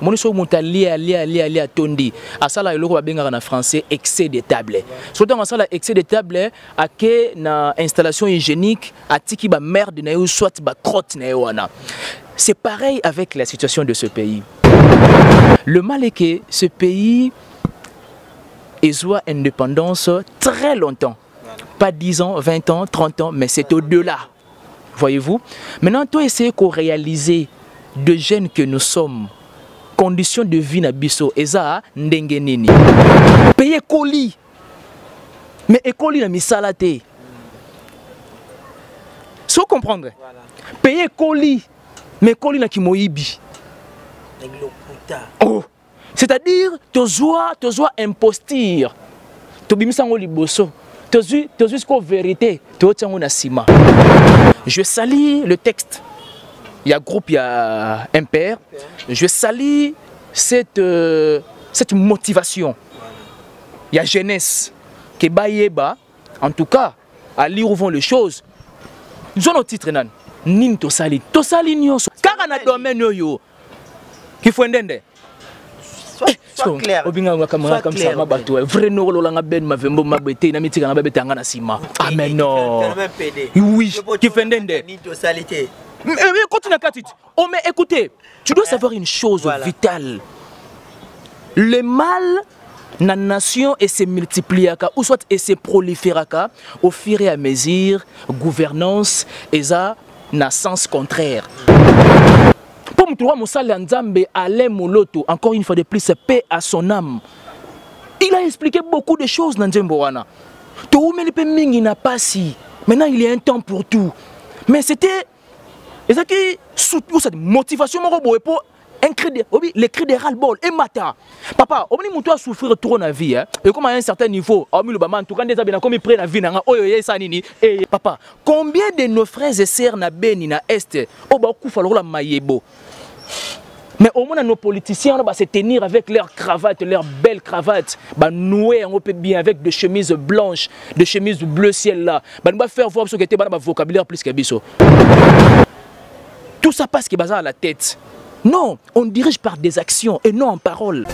Moniso mutali ali tondi. Asala eloko babenga na français excès de table. Surtout asala excès de table ake na installation hygiénique atiki ba merde na yo soit ba crotte na yo wana. C'est pareil avec la situation de ce pays. Le mal est que ce pays est indépendance très longtemps. Pas 10 ans, 20 ans, 30 ans, mais c'est au-delà. Voyez-vous? Maintenant, toi, essayez de réaliser de jeunes que nous sommes, conditions de vie na biso, eza ndenge nini. Payer colis. Mais écoli na misalate. Sans comprendre. Voilà. Payer colis. Mais colis na kimoyibi. Oh. C'est-à-dire, tu dois imposture. Tu bimisango liboso. Tu dois vérité. Tu dois sima. Je salis le texte. Il y a groupe, il y a impair. Je salis cette motivation. Il y a jeunesse. Kebayeba. En tout cas, à lire où vont les choses. Nous avons nos titres. Nin to sali. To sali nyoso. Car on a domaine yo. Qui faut entendre. Sois clair. Vrai no lolanga ben mavembo mabete na mitika na babete ngana sima. Amen non. Oui, qui fait entendre. Mais continue à oh mais écoutez, tu dois savoir une chose vitale. Le mal na nation et se multipliera ou soit et se proliférera au fur et à mesure gouvernance et ça na sens contraire. Pour me trouver Moussala Nzambe Alain Moloto, encore une fois de plus, paix à son âme. Il a expliqué beaucoup de choses dans Nzemboana. Mingi n'a pas si. Maintenant il y a un temps pour tout. Mais c'était cette motivation pour les cris de ras-le-bol et mata. Papa, on a souffrir trop dans la vie. Et comme à un certain niveau, en tout cas, comme il prend la vie, papa, combien de nos frères et sœurs na Beni na Est, la maillebo. Mais au moins nos politiciens va se tenir avec leurs cravates, leurs belles cravates, nouer un peu bien avec des chemises blanches, des chemises bleu ciel là. Va faire voir ce qui était vocabulaire plus que biso. Tout ça passe qui est basé à la tête. Non, on dirige par des actions et non en paroles.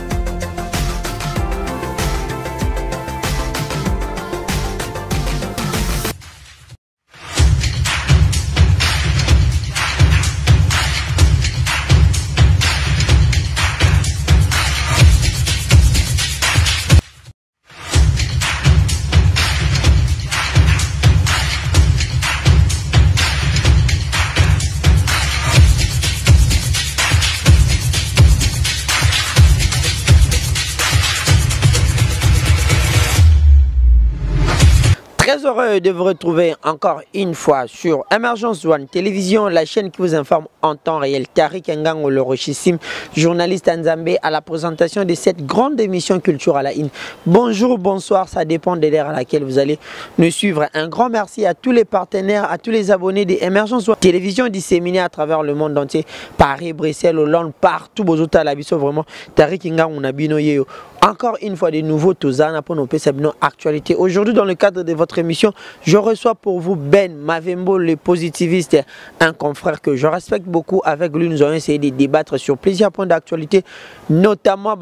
Très heureux de vous retrouver encore une fois sur Emergence One Télévision, la chaîne qui vous informe en temps réel. Tariq Ngango, le richissime journaliste Nzambe, à la présentation de cette grande émission Culture à la Une. Bonjour, bonsoir, ça dépend de l'heure à laquelle vous allez nous suivre. Un grand merci à tous les partenaires, à tous les abonnés de Emergence One Télévision disséminés à travers le monde entier, Paris, Bruxelles, Hollande, partout, Bozota, Labiso, vraiment. Tariq Ngango, on a binoyé. Encore une fois de nouveau Tozana pour nos actualités. Aujourd'hui, dans le cadre de votre émission, je reçois pour vous Ben Mavembo, le positiviste, un confrère que je respecte beaucoup. Avec lui, nous allons essayer de débattre sur plusieurs points d'actualité, notamment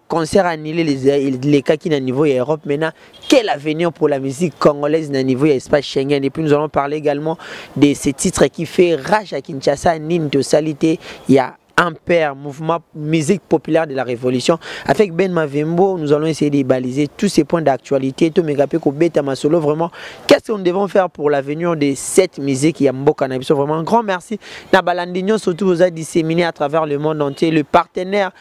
concert annulé les cas qui sont au niveau de l'Europe. Maintenant, quel avenir pour la musique congolaise au niveau de l'espace Schengen? Et puis nous allons parler également de ces titres qui fait rage à Kinshasa, Nin Tosalité. Il y a Ampère, mouvement musique populaire de la révolution. Avec Ben Mavembo, nous allons essayer de baliser tous ces points d'actualité. Vraiment, qu'est-ce que nous devons faire pour l'avenir de cette musique? Il y a vraiment un grand merci. Nabalandinho, surtout, vous a disséminé à travers le monde entier. Le partenaire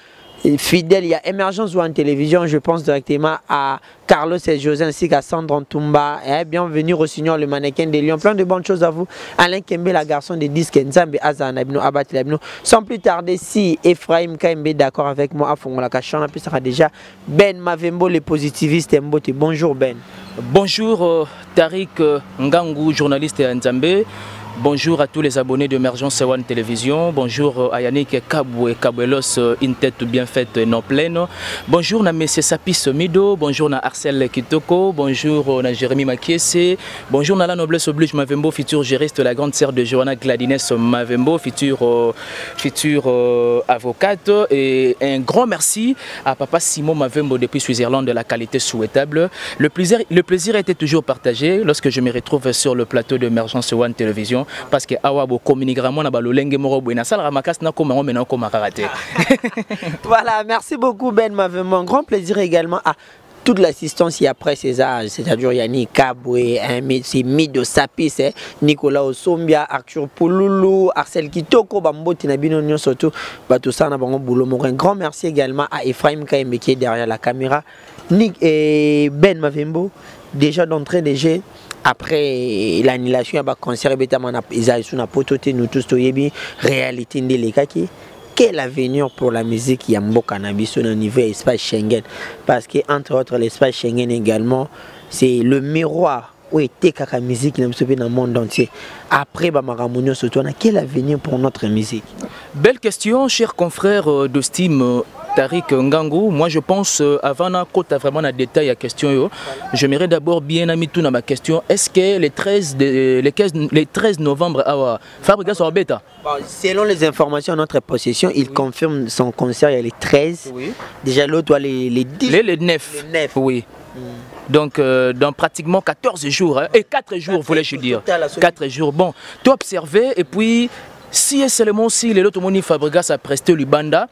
fidèle, il y a Emergence One Télévision, je pense directement à Carlos et José ainsi qu'à Sandro Ntumba. Et bienvenue au Signor, le mannequin de Lyon. Plein de bonnes choses à vous. Alain Kembe, la garçon des disques Nzambe Azan Abino Abati Labino. Sans plus tarder, si Ephraim Kembe est d'accord avec moi, à fond la cachon, puis ça sera déjà Ben Mavembo, le positiviste Mbote. Bonjour Ben. Bonjour Tariq Ngango, journaliste à Nzambe. Bonjour à tous les abonnés d'Emergence One Télévision. Bonjour à Yannick Kaboué, Kabelos, une tête bien faite et non pleine. Bonjour à M. Sapis Mido. Bonjour à Arcel Kitoko. Bonjour à Jérémy Makiese. Bonjour à la noblesse oblige Mavembo, futur gériste, la grande sœur de Johanna Gladines Mavembo, future avocate. Et un grand merci à Papa Simon Mavembo depuis Suisse-Irlande de la qualité souhaitable. Le plaisir était toujours partagé lorsque je me retrouve sur le plateau d'Emergence One Télévision. Parce que awabo communiquement na balolenge moro buena sala ramakas na koma ngomena koma karaté. Voilà, merci beaucoup Ben, m'avait un grand plaisir également à toute l'assistance et après César, c'est-à-dire Yannick Kaboué, c'est Mido Sapis, Nicolas Osombia, Arthur Pouloulou, Arcel Kitoko, Bambo Tinabino Nyon surtout, Batoussana Bango Boulomo. Un grand merci également à Ephraim Kaimbe qui est derrière la caméra. Nick et Ben Mavembo, déjà d'entrée des jeux. Après l'annulation du concert, nous tous réalité de l'Ekaki. Quel avenir pour la musique Yambo Cannabis au niveau de l'espace Schengen? Parce que entre autres l'espace Schengen également, c'est le miroir où était la musique dans le monde entier. Après Bamaramounio Sotona, quel avenir pour notre musique? Belle question, cher confrère de Steam. Tariq Ngangou, moi je pense, avant de côté vraiment dans détail la question, j'aimerais d'abord bien ami tout dans ma question. Est-ce que les 13 novembre, Fabregas sera bêta? Selon les informations à notre possession, il confirme son concert il y a les 13. Oui. Déjà l'autre, les 10. Les 9. Oui. Donc, dans pratiquement 14 jours, hein, et 4 jours, voulais-je dire. 4 jours. Bon, tu observes, et puis, si et seulement si l'autre moni Fabregas a presté l'Ubanda,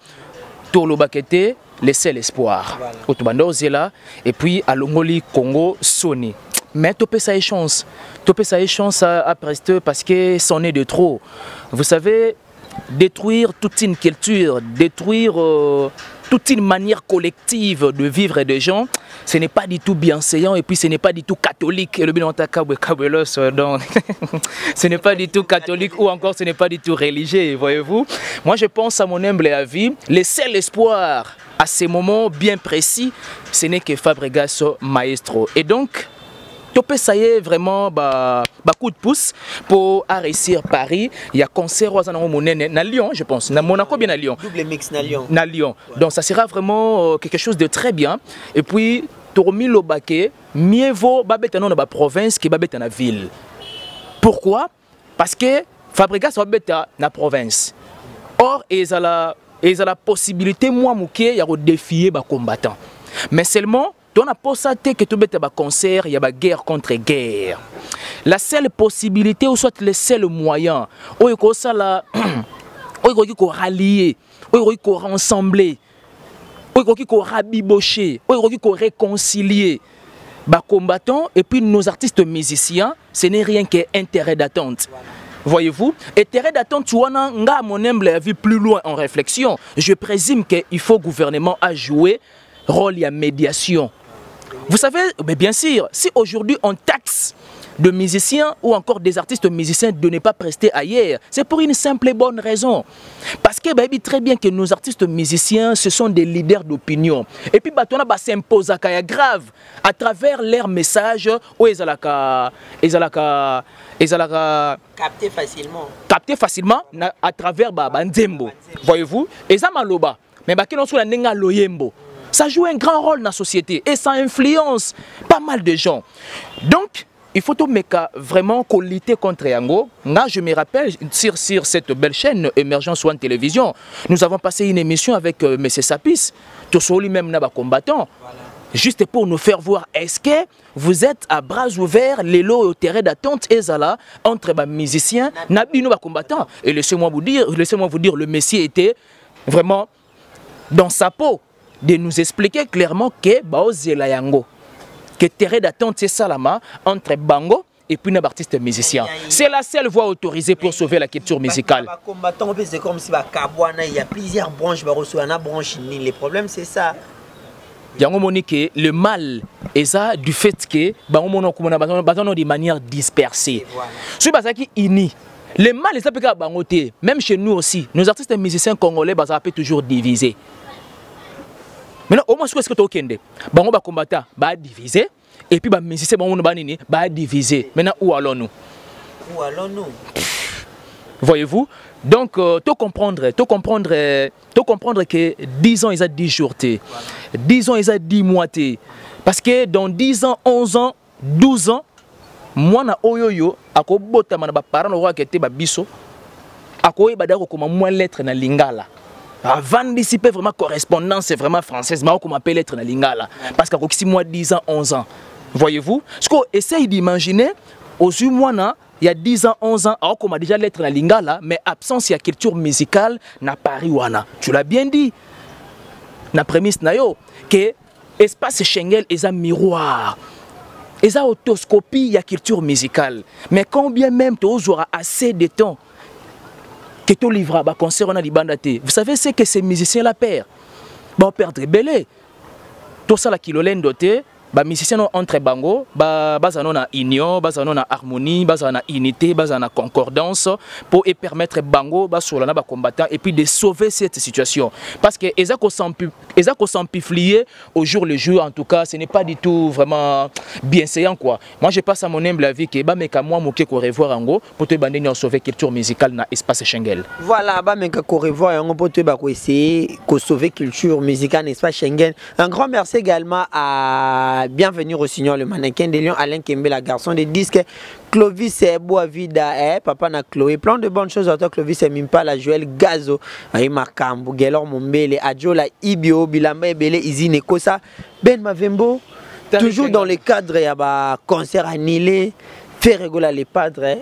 Tour le Bakete, laissez l'espoir. Voilà. Et puis à Longoli, Congo, Sony. Mais tu peux ça chance. Tu peux ça chance à prester parce que c'en est de trop. Vous savez, détruire toute une culture, détruire toute une manière collective de vivre des gens, ce n'est pas du tout bienséant et puis ce n'est pas du tout catholique. Le ce n'est pas du tout catholique ou encore ce n'est pas du tout religieux, voyez-vous. Moi je pense à mon humble avis, le seul espoir à ces moments bien précis, ce n'est que Fabregas Maestro. Et donc, Topé ça y est vraiment coup de pouce pour réussir Paris. Il y a concert à Lyon, je pense. À Monaco, bien à Lyon. Double mix à Lyon. À Lyon. Donc ça sera vraiment quelque chose de très bien. Et puis, Tormi Lobake, mieux vaut babet dans la province que babet dans la ville. Pourquoi? Parce que Fabregas babet dans la province. Or, il y a la possibilité, moi, il y a défier les combattants. Mais seulement, on a constaté que tout le concert, il y a une guerre contre guerre. La seule possibilité, ou soit le seul moyen, où il faut rallier, où il faut rassembler, où il faut rabibocher, où il faut réconcilier les combattants et puis nos artistes musiciens, ce n'est rien qu'intérêt d'attente. Voyez-vous, intérêt d'attente, tu vois, mon humble avis plus loin en réflexion. Je présume qu'il faut le gouvernement à jouer rôle de médiation. Vous savez, mais bien sûr, si aujourd'hui on taxe de musiciens ou encore des artistes musiciens de ne pas prester ailleurs, c'est pour une simple et bonne raison. Parce que bah, très bien que nos artistes musiciens, ce sont des leaders d'opinion. Et puis bah, on a s'impose à grave à travers leurs messages où ils capter facilement à travers Nzembo. Voyez-vous, et ça maloba. Mais bah, qui n'ont pas nenga loyembo. Ça joue un grand rôle dans la société et ça influence pas mal de gens. Donc, il faut vraiment lutter contre Yango. Là, je me rappelle, sur cette belle chaîne Emergence One Télévision, nous avons passé une émission avec M. Sapis, tout lui-même n'a pas combattant. Voilà. Juste pour nous faire voir, est-ce que vous êtes à bras ouverts, les lots au terrain d'attente et là entre les musiciens, n'abino pas combattant. Et laissez-moi vous dire, le Messie était vraiment dans sa peau. De nous expliquer clairement que Baozela Yango, que terrain d'attente c'est Salama entre Bango et puis un artiste musicien. C'est la seule voie autorisée pour sauver la culture musicale. C'est comme si il y a plusieurs branches, le problème c'est ça. Le mal est ça du fait que de manière dispersée. Ce qui est ini. Le mal est ça même chez nous aussi, nos artistes musiciens congolais sont toujours divisés. Maintenant, au moins, ce que tu as dit, les combattants sont divisés et puis les musiciens sont divisés. Maintenant, où allons-nous? Où allons-nous? Voyez-vous? Donc, tout comprendre que 10 ans, ils ont 10 jours. 10 ans, ils ont 10 mois. Parce que dans 10 ans, 11 ans, 12 ans, moi, na oyoyo, ako bota mana ba parents roi qui était ba biso, ako e badako comme moi lettre na lingala. Avant d'anticiper vraiment correspondance, c'est vraiment française, mais on m'appelle lettre na lingala. Parce qu'ako si moi 10 ans, 11 ans. Voyez-vous? Ce qu'on essaye d'imaginer, aux mois il y a 10 ans, 11 ans, alors qu'on m'a déjà lettre na lingala, mais absence de culture musicale na Paris wana. Tu l'as bien dit. Na prémisse na yo que espace Schengen est un miroir. Et ça autoscopie la culture musicale. Mais combien même tu auras assez de temps que tu livres à concert on a libandate. Vous savez ce que ces musiciens la perdent. Bon perdre belé. Tout ça la kilolène doté. Ba musiciens entre bango, bazano na union, bazano na harmonie, bazano na unité, bazano na concordance pour permettre bango sur la ba combattant et puis de sauver cette situation parce que ezako s'amplifier au jour le jour en tout cas, ce n'est pas du tout vraiment bienséant quoi. Moi je passe à mon humble avis que ba meka moi moké ko revoir ango pour te bander ni sauver culture musicale na espace Schengen. Voilà, ba meka ko revoir ango pour te ba ko essayer ko sauver culture musicale espace Schengen. Un grand merci également à bienvenue au Signor, le mannequin de Lyon, Alain Kembe, la garçon de disque, Clovis Boavida, papa na Chloé, plein de bonnes choses à toi, Clovis Mimpa, la Joël Gazo, Makambu, Gelor Mombele, Adjola, Ibio, Bilamba Ebele, Izine Kosa, Ben Mavembo, toujours dans le cadre, il y a concert annulé, fait rigoler les padres.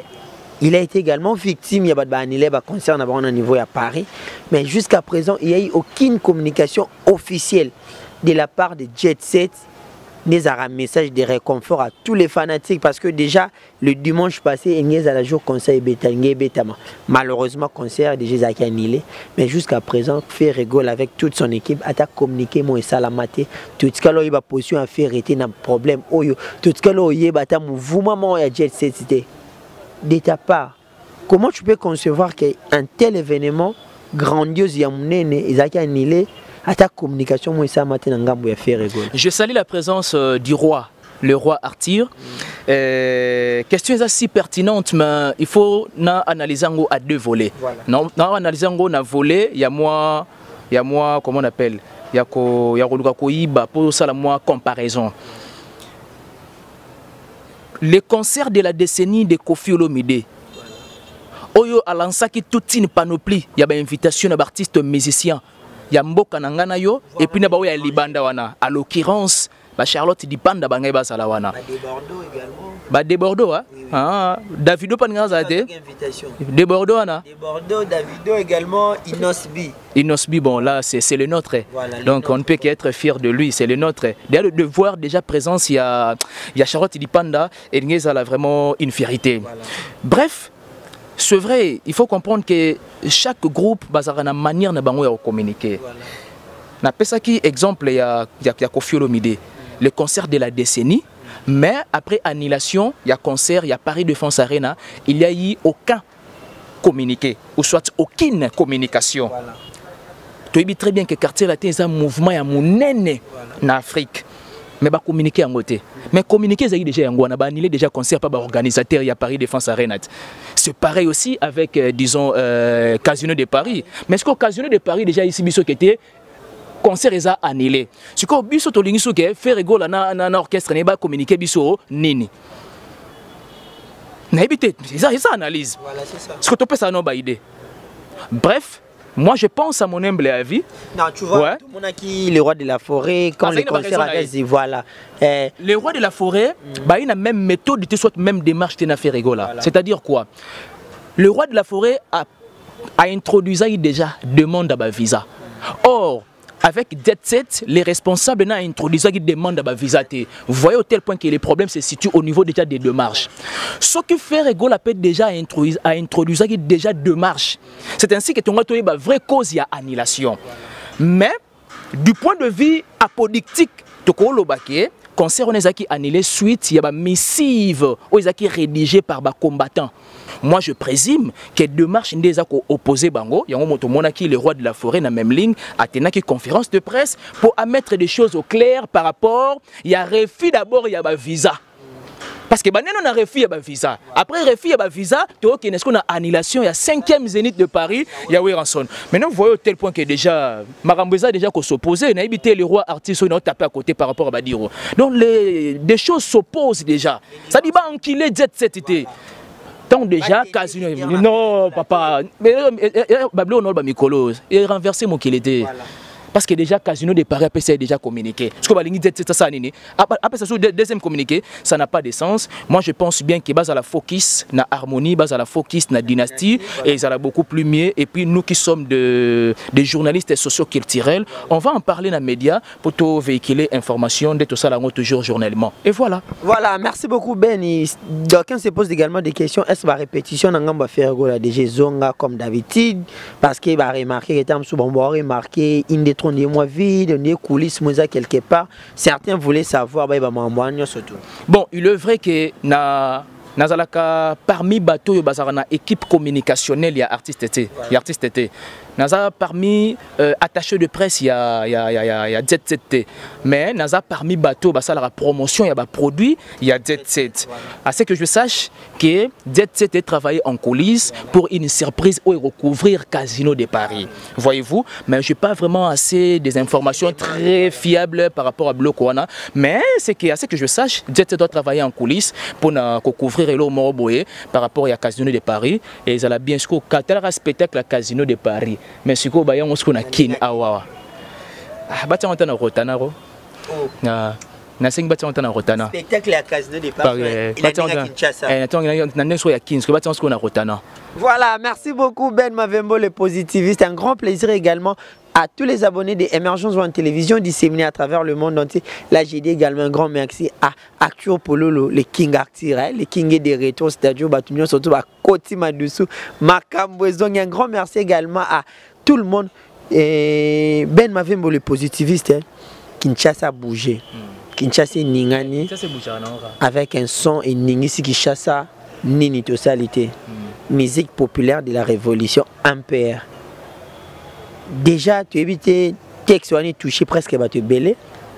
Il a été également victime, il y a un concert à niveau à Paris, mais jusqu'à présent, il n'y a eu aucune communication officielle de la part de Jet Set. Nous avons un message de réconfort à tous les fanatiques parce que déjà le dimanche passé, il y a un jour concert Betama. Malheureusement, le concert est déjà annulé. Mais jusqu'à présent, fait rigole avec toute son équipe, a communiqué moi et Salamate. Tout ce qu'il a eu position à faire était un problème. Tout ce qu'il a eu un mouvement à Jet Set de ta part. Comment tu peux concevoir qu'un tel événement grandiose y a annulé? À ta communication, moi, ça matin, je salue la présence du roi, le roi Arthur. Question est assez pertinente, mais il faut analyser à deux volets. Voilà. Analyser à volet, il y a moi, comment on appelle, il y a pour ça la moi comparaison. Les concerts de la décennie de Koffi Olomide. Oyo alansaki toute une panoplie, il y a une invitation d'artistes musiciens. Yamboka nangana yo et puis nabawe ya libanda wana à l'occurrence ba Charlotte Dipanda bangai ba sala wana ba de Bordeaux également ba de Bordeaux hein oui. Ah Davido pas ngaza de de Bordeaux wana de Bordeaux Davido également Inosbi bon là c'est le nôtre voilà, donc on ne peut qu'être fier de lui, c'est le nôtre d'ailleurs de voir déjà présence il y a Charlotte Dipanda et ngeza là vraiment une fierté voilà. Bref. C'est vrai, il faut comprendre que chaque groupe a une manière de communiquer. Voilà. Exemple, il y a Koffi Olomide, le concert de la décennie, mais après annulation, il y a concert, il y a Paris Défense Arena, il n'y a eu aucun communiqué, ou soit aucune communication. Voilà. Tu sais très bien que le quartier latin est un mouvement en Afrique. Mais pas communiquer en côté. Mais communiquer, c'est déjà on a annulé déjà concert par l'organisateur, il y a Paris Défense Arena. C'est pareil aussi avec, disons, Casino de Paris. Mais ce qu'au Casino de Paris, déjà ici, biso qui était concert est annulé. Ce qu'au biso to lingiso qui fait rigole na orchestre n'est pas communiquer biso nini. Na évité, c'est ça analyse. Voilà, c'est ça. Ce que tu peux ça non ba idée. Bref. Moi, je pense à mon humble avis. Non, tu vois, ouais. Tout le monde a qui le roi de la forêt, quand les concerts arrivent, voilà. Le roi de la forêt, il a la même méthode, soit même démarche de faire rigoler. Voilà. C'est-à-dire quoi? Le roi de la forêt a introduit déjà demande à visa. Or, avec Jet Set, les responsables n'ont introduit des demandes à visa. Vous voyez au tel point que les problèmes se situent au niveau déjà des démarches. Ce qui fait rigole peut déjà introduire déjà démarches. C'est ainsi que tu as une vraie cause, il y a annulation. Mais du point de vue apodictique, tu as concert on est annulé suite il y a une missive rédigée par les combattants. Moi je présume que deux marches des opposés bango, il y a un motomona qui le roi de la forêt dans la même ligne a tenu une conférence de presse pour mettre des choses au clair par rapport il y a refus d'abord il y a un visa. Parce que on a refusé le visa. Après refus le visa, tu vois qu'il y a une annulation, il y a 5e Zénith de Paris, il y a Ranson. Maintenant, vous voyez au tel point que déjà, Marambeza déjà qu'on s'opposait, on a évité les rois artistes, on a tapé à côté par rapport à Badiro. Donc des choses s'opposent déjà. Ça dit, bah, on qu'il est jet set. Donc déjà, Casino, non, papa, Bablo, non, Mikolo, il a renversé mon qu'il était. Parce que déjà, Casino de Paris a déjà communiqué. Ce que après ça, deuxième communiqué, ça n'a pas de sens. Moi, je pense bien que base à la focus, na harmonie, base à la focus, na dynastie, et ça va beaucoup plus mieux. Et puis nous qui sommes des journalistes socio-culturels, on va en parler dans les médias pour tout véhiculer information de tout ça là toujours journellement. Et voilà. Voilà, merci beaucoup Ben. D'aucuns se posent également des questions. Est-ce que la répétition va faire des zonga comme d'habitude? Parce qu'il va remarquer que on va remarquer une des des mois vides, des coulisses quelque part. Certains voulaient savoir surtout. Bon, il est vrai que parmi bateau il y a une équipe communicationnelle, il y a artistes été. Parmi attachés de presse, il y a Jet Set. Mais parmi bateau, la promotion, il y a produit, il y a Jet Set. À ce que je sache que Jet Set est travaillé en coulisses pour une surprise ou recouvrir Casino de Paris. Voyez-vous, mais je n'ai pas vraiment assez des informations très fiables par rapport à Blocoana. Mais c'est que à ce que je sache, Jet Set doit travailler en coulisses pour couvrir le Moroboé par rapport à Casino de Paris. Et ils ont bien sûr un spectacle à Casino de Paris. Mais si vous avez un kin awa bati on tana rotana ro na sing bati on tana rotana spectacle à Casino de Paris voilà, merci beaucoup Ben Mavembo le positiviste. Un grand plaisir également à tous les abonnés de Emergence One Télévision disséminés à travers le monde entier. Là, j'ai dit également un grand merci à Actio Pololo, le King Actira, le King des Retours, Stadio Batunion, surtout à Koti Madoussou, Makambouezong. Un grand merci également à tout le monde. Et Ben Mavembo le positiviste, Kinshasa a bougé. Kinshasa Ningani, avec un son et Ningisi Kinshasa, Nini Tosalité. Musique populaire de la révolution MPR. Déjà, tu évites texte touché presque à te belé.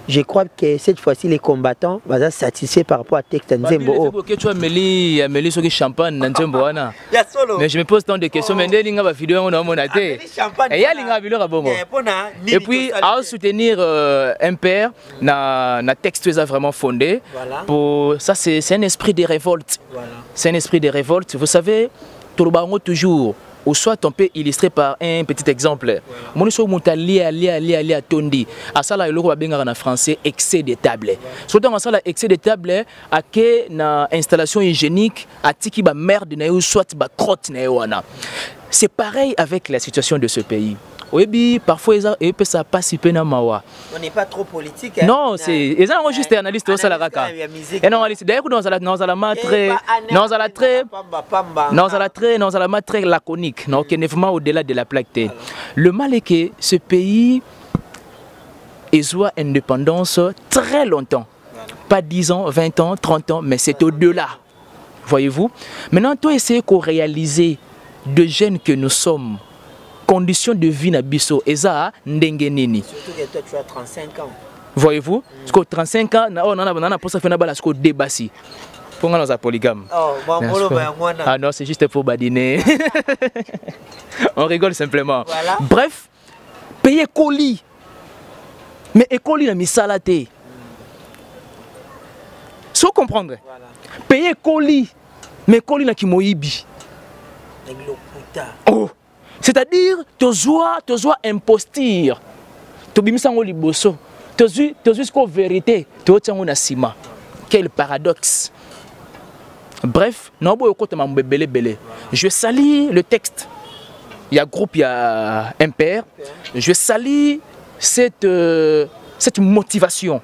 Je crois que cette fois-ci, les combattants vont être satisfaits par rapport à texte Nzembo. Mais je me pose tant de questions. Et puis, à soutenir MPR, na texte vraiment fondé. Ça, c'est un esprit de révolte. C'est un esprit de révolte. Vous savez, tout le monde toujours. Ou soit on peut illustrer par un petit exemple. Mon so mutali ali tondi. Asala eloko babenga na français excès de table. Surtout en sala excès de table a que na installation hygiénique atiki ba merde na yo soit ba crotte na yo wana. C'est pareil avec la situation de ce pays. Oui, parfois ils peuvent ça participer dans mawa. On n'est pas trop politique. Non, c'est ils ont juste analyste au salaraka. Et non, d'ailleurs dans la matre laconique, non, qui est vraiment au-delà de la plaque. Le mal est que ce pays est indépendance très longtemps. Pas 10 ans, 20 ans, 30 ans, mais c'est au-delà. Voyez-vous? Maintenant, toi essayer de réaliser de jeunes que nous sommes. Conditions de vie na biso eza ndenge nini. Surtout que toi tu as 35 ans. Voyez-vous? Parce que 35 ans on a pour ça faire na bala ce débassi. Pour nga dans polygame. Oh, ah non, c'est juste pour badiner. On rigole simplement. Voilà. Bref, payer colis. Mais colis na misalate. Sans comprendre. Voilà. Payer colis. Mais colis na kimoyibi. Oh. C'est-à-dire, tu dois imposture. Tu dois liboso. Tu dois vérité. Tu dois sima. Quel paradoxe. Bref, je salue le texte. Il y a groupe, il y a MPR. Je salue cette motivation.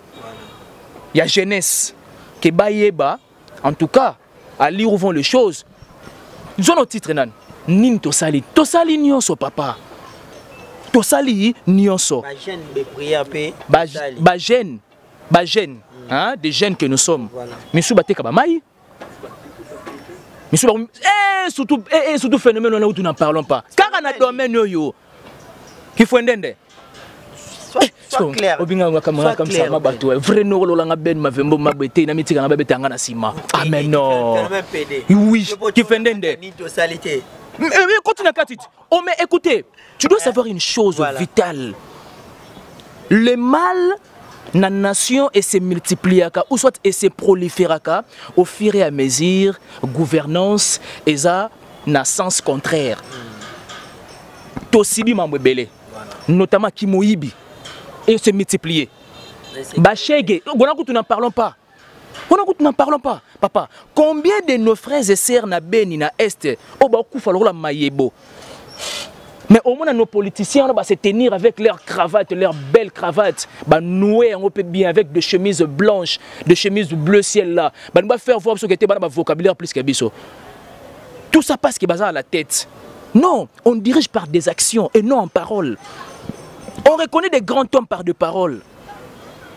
Il y a jeunesse. Qui baïeba, en tout cas, à lire où vont les choses. Ils ont nos titres. Nin tosali nyonso papa tosali nyonso ba jeune hein, des jeunes que nous sommes misu bateka ba mai misu surtout phénomène là où nous n'en parlons pas car on a domaine yo qui faut ndende sois clair. Obinga comme ça ma bateau. Vrai no lolanga ben ma vembo ma bete na mitika na bete ngana sima. Ah mais non. Oui, tu fais ndende. Mais continue à dire. Oh mais écoutez, tu dois savoir une chose vitale. Le mal na nation et se multipliaka ou soit et se proliféraka au fur et à mesure gouvernance et ça na sens contraire. Tosibi mambebele notamment Kimoyibi et se multiplier. Bachege, nous n'en parlons pas. Nous n'en parlons pas. Papa, combien de nos frères et sœurs na Beni na Est au Bakou la Mayebo. Mais au moins nos politiciens va se tenir avec leurs cravates, leurs belles cravates, bah nouer un peu bien avec des chemises blanches, des chemises bleu ciel là. Bah nous va faire voir ce qui était vocabulaire plus que biso. Tout ça passe qui est basé à la tête. Non, on dirige par des actions et non en paroles. On reconnaît des grands hommes par des paroles.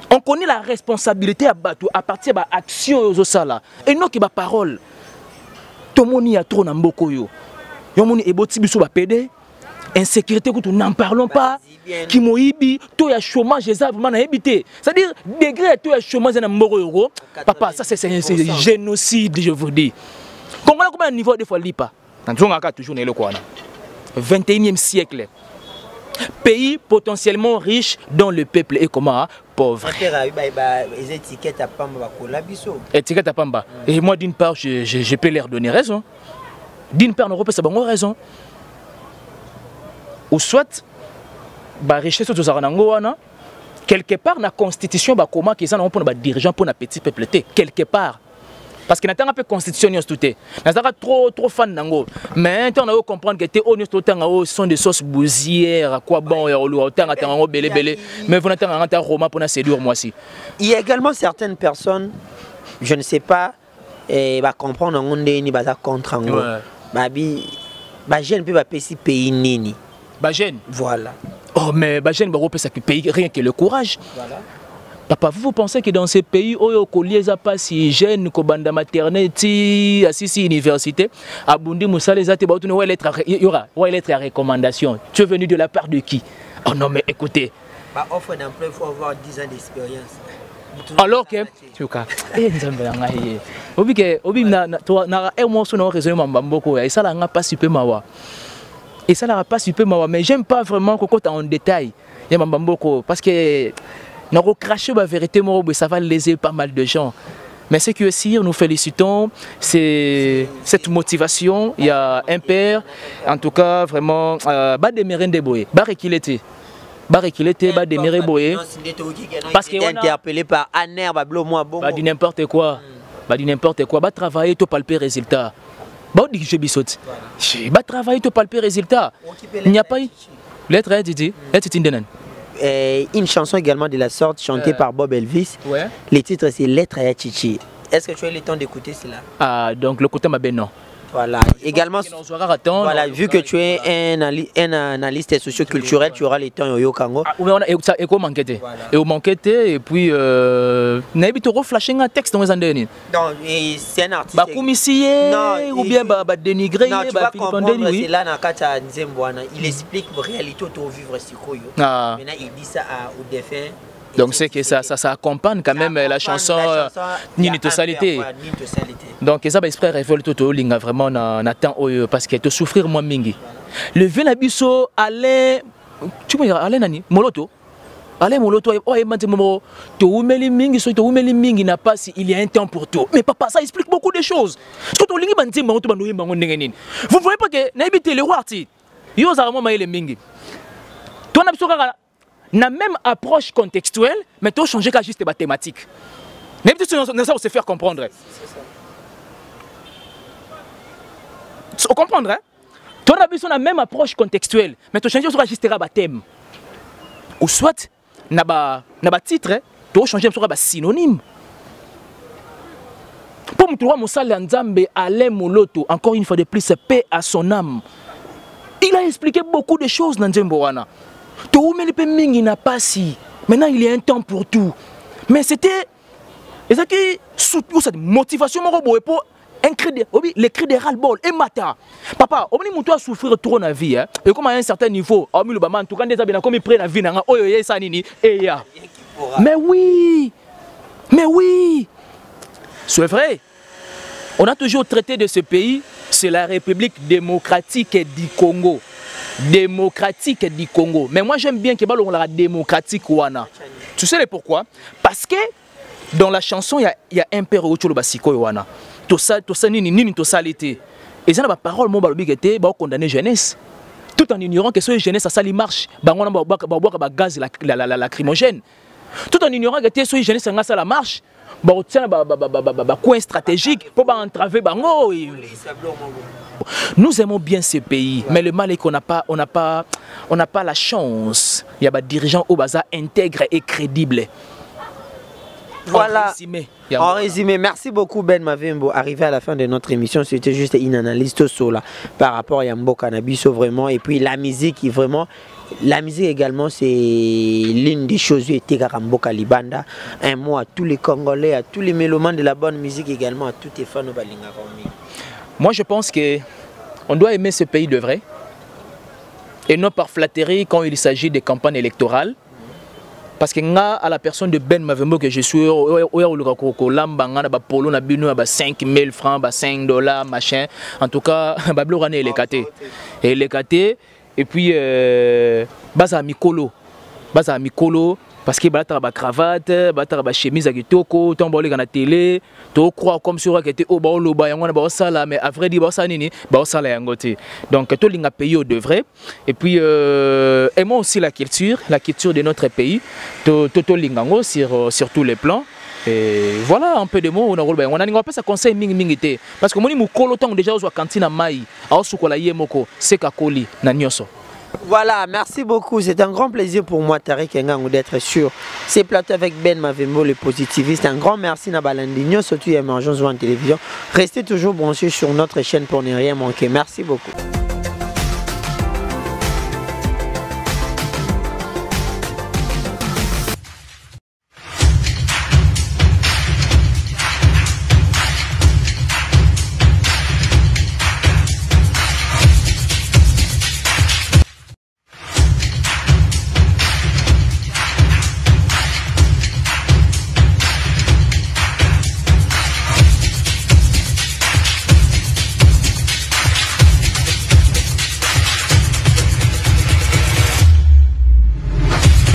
On connaît la responsabilité à partir de l'action aux sala et non qui ba parole. Tout le monde y a trop n'amboko yo. Yo moni eboti biso ba pédé. Insécurité que nous n'en parlons pas. Qui moibi, tout y a chômage vraiment na habité. C'est-à-dire degré tout y a chômage na mboro euro. Papa, ça c'est un génocide je vous dis. Comment on a niveau des fois lipa. Toujours le quoi. 21e siècle. Pays potentiellement riche dont le peuple est comment pauvre. Étiquette à Pamba. Et moi d'une part je peux leur donner raison. D'une part, nous ça bonne raison. Ou soit, la richesse de Zaranangoana, quelque part, la constitution, comment qu'ils ont pour les dirigeants pour les petits peuple, quelque part. Parce que nous avons un peu de constitution, nous sommes trop fans d'ango. Mais on a comprendre que les sont des sauces bousières, quoi bon, mais vous n'avez pas un roman pour séduire moi aussi. Il y a également certaines personnes, je ne sais pas, va comprendre on est ni basa contre ango. Je ne peux pas payer pays nini. Bagène. Voilà. Oh mais Bagène ça pays rien que le courage. Voilà. Papa, vous pensez que dans ces pays où il a pas si jeune que maternité, assisi université, à Bundi Moussa les a il y aura lettre à recommandation. Tu es venu de la part de qui? Oh non mais écoutez. Bah offre d'emploi il faut avoir 10 ans d'expérience. Alors que tu vois obi na un mois sur raisonnement mbamboko et ça n'a pas super mawa. Et ça n'a pas super mawa mais j'aime pas vraiment qu'on compte en détail. Il y a mbamboko parce que nous cracher la vérité ça va léser pas mal de gens. Mais ce que aussi nous félicitons, c'est cette motivation. Il y a un père, en tout cas vraiment, bas de Mérende Boye, barre qu'il était. Parce que est interpellé par Aner, bah dit n'importe quoi. Bah dit n'importe quoi. Bah travailler tout palper résultat. Bah dit que j'ai bisouté. Bah travailler tout palper résultat. Il n'y a pas eu. Lettre à Didi. Une chanson également de la sorte chantée par Bob Elvis. Ouais. Le titre c'est Lettre à Chichi. Est-ce que tu as eu le temps d'écouter cela? Ah donc le côté m'a ben non. Voilà. Également, voilà, vu que tu es un analyste socio-culturel, tu auras le temps au Congo. Et comment manquer? Et au manquer et puis n'habite au flashing un texte dans les années. Donc c'est un artiste. Bah commissionné ou bien bah dénigré. Non, tu vas comprendre. C'est là dans Kata Nzembwana. Il explique la réalité au vivre sur Koyo. Maintenant il dit ça aux défunts. Donc c'est que ça accompagne quand même la chanson Nini Tosalité. Donc ça va exprès révolte tout linga vraiment na temps parce que te souffrir moins mingi. Le Venabiso allait tu peux dire allez nani Moloto. Allez Moloto oh et maintenant to umeli mingi so to umeli mingi n'a pas si il y a un temps pour tout. Mais papa ça explique beaucoup de choses. Parce que lingi banti bango to bandoyi bango ndenge nini. Vous voyez pas que na habité le warti. Yo za vraiment maïle mingi. Toi na biso kaka na même approche contextuelle, mais tu as changé juste la thématique. Mais tu sais se faire comprendre. Tu comprends, hein? Tu as la même approche contextuelle, mais tu as changé juste la thème. Ou soit, na ba titre, tu as changé le synonyme. Pour me trouver Moussala Nzambe, Alain Moloto, encore une fois de plus, paix à son âme. Il a expliqué beaucoup de choses dans Nzemboana. Il n'a pas si. Maintenant, il y a un temps pour tout. Mais c'était. Et ça qui soutient cette motivation pour Un cri de, les cris de ras-le-bol. Et mata. Papa, on dit que souffrir trop dans la vie. Hein? Et comme à un certain niveau, en tout cas, comme il prend la vie, mais oui. Mais oui. C'est vrai. On a toujours traité de ce pays, c'est la République démocratique du Congo. Démocratique du Congo. Mais moi j'aime bien que la démocratique wana. Tu sais pourquoi? Parce que dans la chanson, il y a un père au Cholo Basiko wana. Tout ça nini tout ça l'été. Et ça n'a pas parole mon balobi qui était condamné jeunesse. Tout en ignorant que ce jeunesse ça lui marche. Bango na ba gaz lacrymogène. Tout en ignorant que ce jeunesse ça la marche. Coin stratégique pour entraver bango. Nous aimons bien ce pays, mais le mal est qu'on n'a pas la chance. Il y a des dirigeants au bazar intègres et crédibles. Voilà. En résumé, merci beaucoup Ben Mavembo. Arrivé à la fin de notre émission, c'était juste une analyse par rapport à Yambo Cannabis vraiment. Et puis la musique, vraiment. La musique également, c'est l'une des choses qui était Karamboka Libanda. Un mot à tous les Congolais, à tous les mélomanes de la bonne musique également, à tous les fans de Balinga. Moi, je pense qu'on doit aimer ce pays de vrai. Et non par flatterie quand il s'agit des campagnes électorales. Parce que à la personne de Ben Mavembo que je suis, polo na bino 5 000 francs, 5 $, machin. En tout cas, Bablo est éclaté. Et éclaté. Et puis, baza mikolo, parce que bata ba cravate, bata ba chemise à kitoko, tombolé dans la télé, to croire comme sur que était au baolo ba yangona ba sala, mais à vrai dire ba nini, ba sala yangote. Donc to linga pays au de vrai. Et puis aimons aussi la culture de notre pays, to lingango sur tous les plans. Et voilà un peu de mots on a pas ça conseil mingi parce que moni mukolo tant déjà aux cantine mai a sukola yemoko sekakoli na nyoso. Voilà, merci beaucoup. C'est un grand plaisir pour moi, Tariq Ngango, d'être sur ces plateaux avec Ben Mavembo, le positiviste. Un grand merci à Balandinho, surtout à Émergence One Télévision. Restez toujours branchés sur notre chaîne pour ne rien manquer. Merci beaucoup.